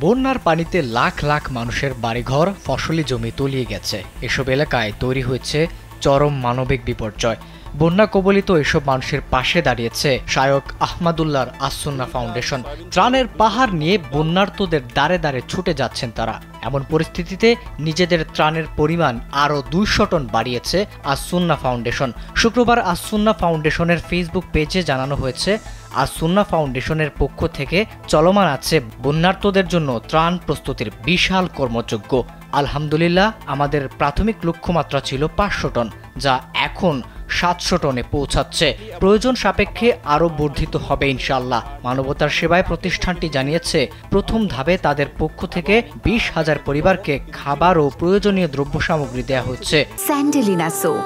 বন্যার পানিতে লাখ লাখ মানুষের বাড়িঘর, ফসলি জমি তলিয়ে গেছে। এসব এলাকায় তৈরি হয়েছে চরম মানবিক বিপর্যয়। বন্যা কবলিত এসব মানুষের পাশে দাঁড়িয়েছে শায়খ আহমদুল্লাহর আস-সুন্নাহ ফাউন্ডেশন। ত্রাণের পাহাড় নিয়ে বন্যার্তদের দ্বারে দ্বারে ছুটে যাচ্ছেন তারা। এমন পরিস্থিতিতে নিজেদের ত্রাণের পরিমাণ আরও 200 টন বাড়িয়েছে আস-সুন্নাহ ফাউন্ডেশন। শুক্রবার আস-সুন্নাহ ফাউন্ডেশনের ফেসবুক পেজে জানানো হয়েছে, আস-সুন্নাহ ফাউন্ডেশনের পক্ষ থেকে চলমান আছে বন্যার্তদের জন্য ত্রাণ প্রস্তুতির বিশাল কর্মযজ্ঞ। আলহামদুলিল্লাহ, আমাদের প্রাথমিক লক্ষ্যমাত্রা ছিল 500 টন, যা এখন 700 টনে পৌঁছাচ্ছে। প্রয়োজন সাপেক্ষে আরও বর্ধিত হবে ইনশাআল্লাহ। মানবতার সেবায় প্রতিষ্ঠানটি জানিয়েছে, প্রথম ধাপে তাদের পক্ষ থেকে 20,000 পরিবারকে খাবার ও প্রয়োজনীয় দ্রব্য সামগ্রী দেয়া হচ্ছে। স্যান্ডেলিনা সো,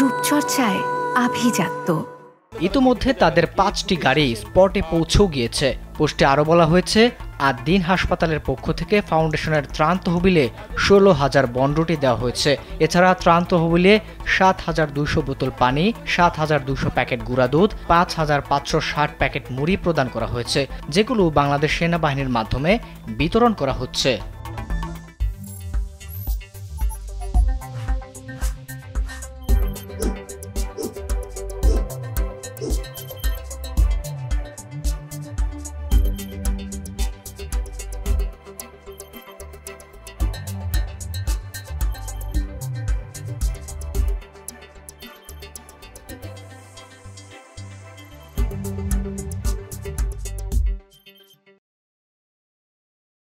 রূপচর্চায় আভিজাত্য। ইতিমধ্যে তাদের 5টি গাড়ি স্পটে পৌঁছেও গিয়েছে। পোস্টে আরও বলা হয়েছে, আদ-দ্বীন হাসপাতালের পক্ষ থেকে ফাউন্ডেশনের ত্রাণ তহবিলে 16,000 বনরুটি দেওয়া হয়েছে। এছাড়া ত্রাণ তহবিলে 7,200 বোতল পানি, 7,200 প্যাকেট গুঁড়া দুধ, 5,560 প্যাকেট মুড়ি প্রদান করা হয়েছে, যেগুলো বাংলাদেশ সেনাবাহিনীর মাধ্যমে বিতরণ করা হচ্ছে।